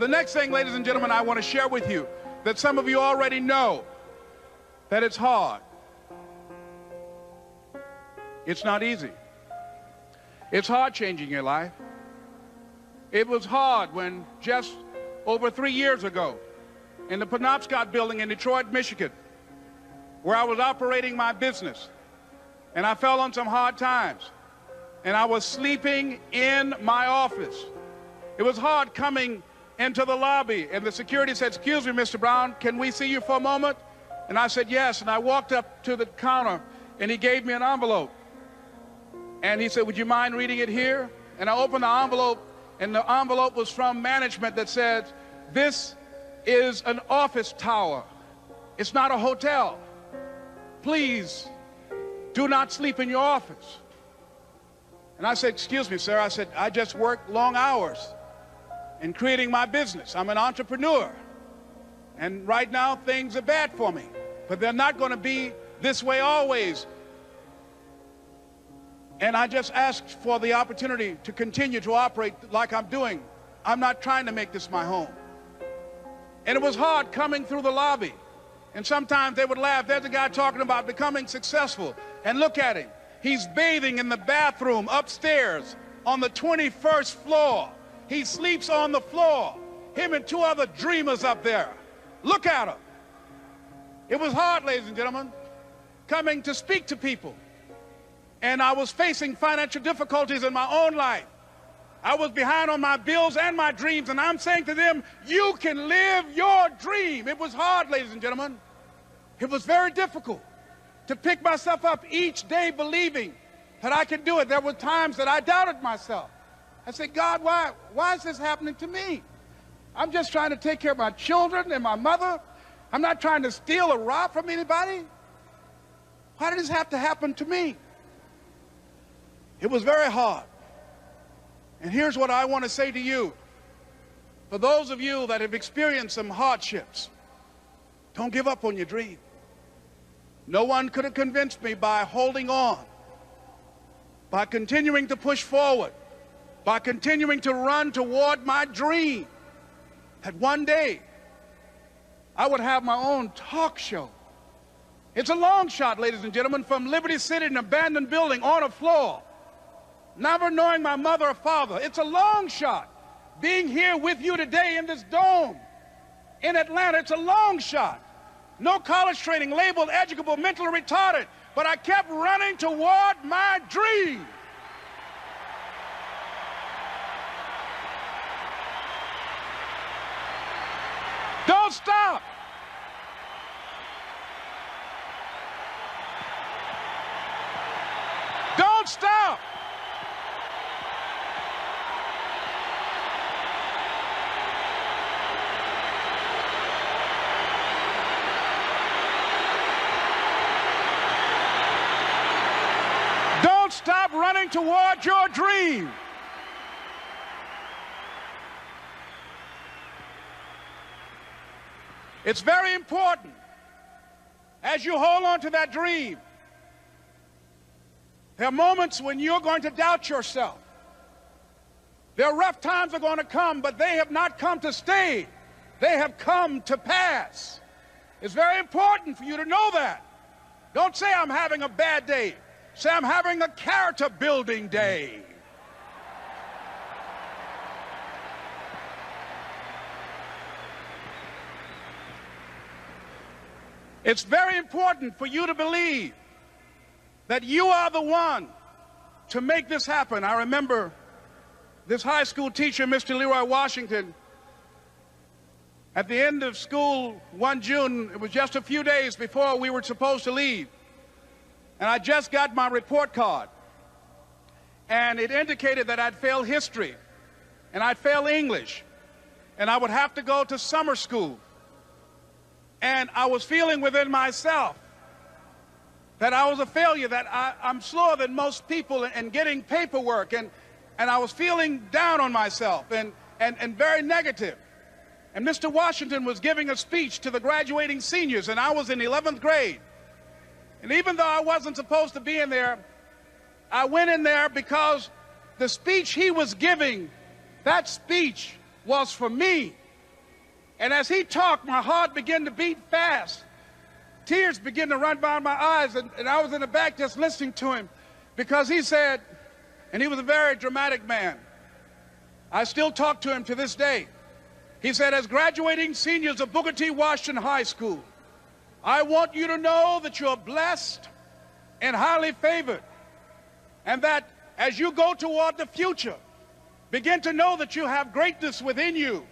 the next thing, ladies and gentlemen, I want to share with you that some of you already know that it's hard. It's not easy. It's hard changing your life. It was hard when just over 3 years ago in the Penobscot building in Detroit, Michigan, where I was operating my business, and I fell on some hard times, and I was sleeping in my office. It was hard coming into the lobby, and the security said, "Excuse me, Mr. Brown, can we see you for a moment?" And I said, "Yes," and I walked up to the counter, and he gave me an envelope. And he said, "Would you mind reading it here?" And I opened the envelope, and the envelope was from management that said, "This is an office tower. It's not a hotel. Please do not sleep in your office." And I said, "Excuse me, sir." I said, "I just work long hours in creating my business. I'm an entrepreneur. And right now, things are bad for me. But they're not going to be this way always. And I just asked for the opportunity to continue to operate like I'm doing. I'm not trying to make this my home." And it was hard coming through the lobby. And sometimes they would laugh. There's a guy talking about becoming successful. And look at him. He's bathing in the bathroom upstairs on the 21st floor. He sleeps on the floor. Him and 2 other dreamers up there. Look at him. It was hard, ladies and gentlemen, coming to speak to people. And I was facing financial difficulties in my own life. I was behind on my bills and my dreams, and I'm saying to them, you can live your dream. It was hard, ladies and gentlemen. It was very difficult to pick myself up each day believing that I could do it. There were times that I doubted myself. I said, "God, why is this happening to me? I'm just trying to take care of my children and my mother. I'm not trying to steal or rob from anybody. Why did this have to happen to me?" It was very hard. And here's what I want to say to you. For those of you that have experienced some hardships, don't give up on your dream. No one could have convinced me by holding on, by continuing to push forward, by continuing to run toward my dream, that one day I would have my own talk show. It's a long shot, ladies and gentlemen, from Liberty City, an abandoned building on a floor, never knowing my mother or father. It's a long shot. Being here with you today in this dome in Atlanta, it's a long shot. No college training, labeled educable, mentally retarded, but I kept running toward my dream. Don't stop. Don't stop. Don't stop running toward your dream. It's very important as you hold on to that dream. There are moments when you're going to doubt yourself. There are rough times are going to come, but they have not come to stay. They have come to pass. It's very important for you to know that. Don't say I'm having a bad day. Say I'm having a character building day. It's very important for you to believe that you are the one to make this happen. I remember this high school teacher, Mr. Leroy Washington, at the end of school one June, it was just a few days before we were supposed to leave, and I just got my report card, and it indicated that I'd failed history, and I'd failed English, and I would have to go to summer school. And I was feeling within myself that I was a failure, that I'm slower than most people in getting paperwork, and I was feeling down on myself and very negative. And Mr. Washington was giving a speech to the graduating seniors, and I was in 11th grade. And even though I wasn't supposed to be in there, I went in there because the speech he was giving, that speech was for me. And as he talked, my heart began to beat fast. Tears began to run down my eyes, and I was in the back just listening to him, because he said, and he was a very dramatic man. I still talk to him to this day. He said, as graduating seniors of Booker T. Washington High School, I want you to know that you're blessed and highly favored, and that as you go toward the future, begin to know that you have greatness within you.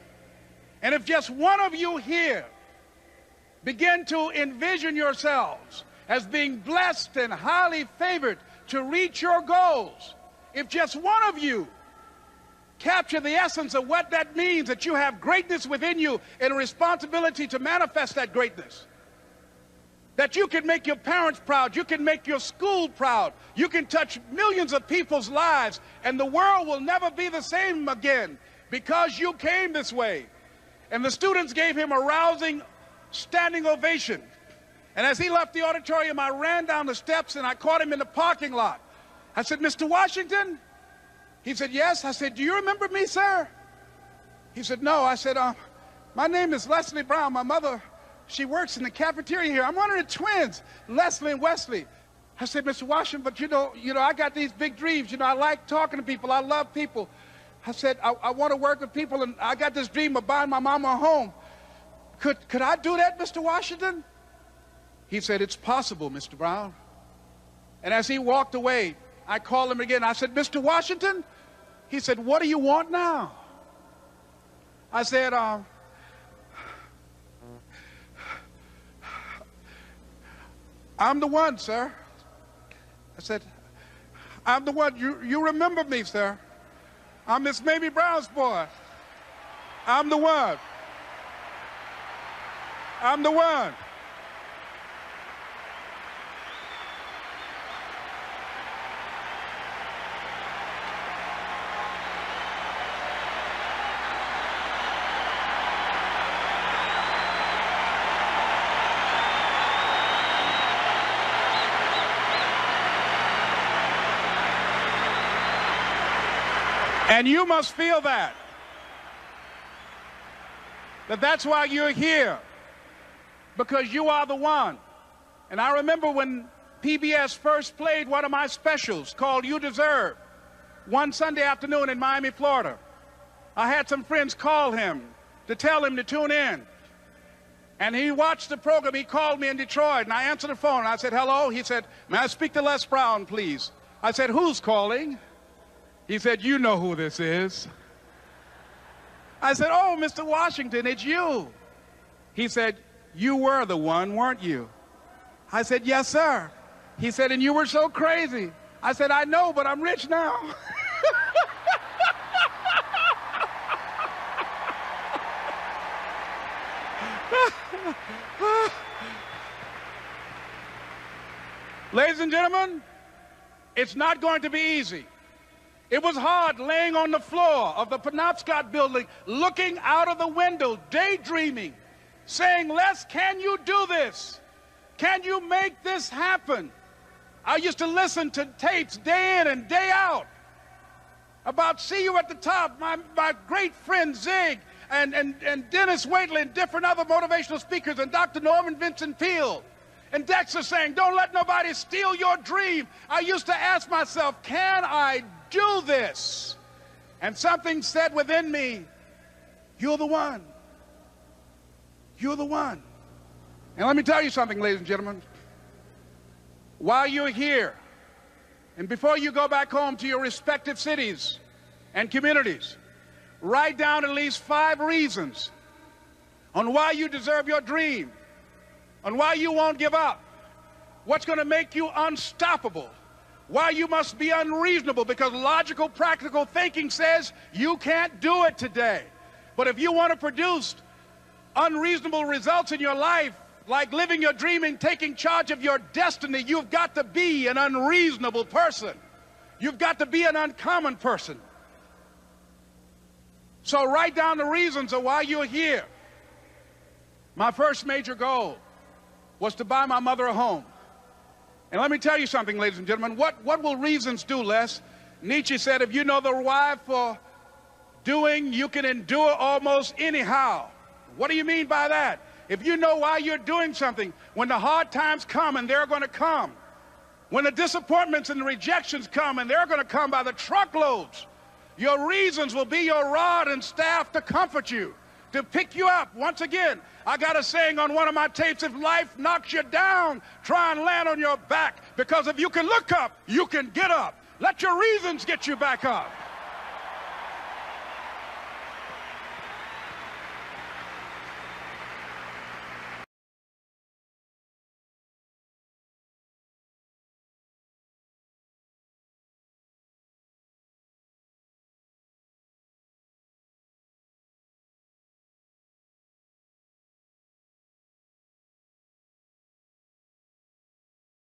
And if just one of you here begin to envision yourselves as being blessed and highly favored to reach your goals, if just one of you capture the essence of what that means, that you have greatness within you and a responsibility to manifest that greatness, that you can make your parents proud, you can make your school proud, you can touch millions of people's lives, and the world will never be the same again because you came this way. And the students gave him a rousing standing ovation. And as he left the auditorium, I ran down the steps and I caught him in the parking lot. I said, Mr. Washington? He said, yes. I said, do you remember me, sir? He said, no. I said, my name is Leslie Brown. My mother, she works in the cafeteria here. I'm one of the twins, Leslie and Wesley. I said, Mr. Washington, but you know, I got these big dreams. You know, I like talking to people. I love people. I said, I want to work with people, and I got this dream of buying my mama a home. Could I do that, Mr. Washington? He said, it's possible, Mr. Brown. And as he walked away, I called him again. I said, Mr. Washington? He said, what do you want now? I said, I'm the one, sir. I said, I'm the one. You remember me, sir. I'm Miss Mamie Brown's boy. I'm the one. I'm the one. And you must feel that's why you're here, because you are the one. And I remember when PBS first played one of my specials called You Deserve, one Sunday afternoon in Miami, Florida. I had some friends call him to tell him to tune in. And he watched the program. He called me in Detroit, and I answered the phone. I said, hello. He said, may I speak to Les Brown, please? I said, who's calling? He said, you know who this is. I said, oh, Mr. Washington, it's you. He said, you were the one, weren't you? I said, yes, sir. He said, and you were so crazy. I said, I know, but I'm rich now. Ladies and gentlemen, it's not going to be easy. It was hard laying on the floor of the Penobscot building, looking out of the window, daydreaming, saying, Les, can you do this? Can you make this happen? I used to listen to tapes day in and day out about See You at the Top, my great friend Zig and Dennis Waitley and different other motivational speakers, and Dr. Norman Vincent Peale. And Dexter saying, don't let nobody steal your dream. I used to ask myself, can I do this? And something said within me, you're the one. You're the one. And let me tell you something, ladies and gentlemen. While you're here, and before you go back home to your respective cities and communities, write down at least 5 reasons on why you deserve your dream, on why you won't give up, what's going to make you unstoppable, why you must be unreasonable, because logical, practical thinking says you can't do it today. But if you want to produce unreasonable results in your life, like living your dream and taking charge of your destiny, you've got to be an unreasonable person. You've got to be an uncommon person. So write down the reasons of why you're here. My first major goal was to buy my mother a home. And let me tell you something, ladies and gentlemen. What will reasons do, Les? Nietzsche said, if you know the why for doing, you can endure almost anyhow. What do you mean by that? If you know why you're doing something, when the hard times come, and they're going to come, when the disappointments and the rejections come, and they're going to come by the truckloads, your reasons will be your rod and staff to comfort you, to pick you up. Once again, I got a saying on one of my tapes: if life knocks you down, try and land on your back, because if you can look up, you can get up. Let your reasons get you back up.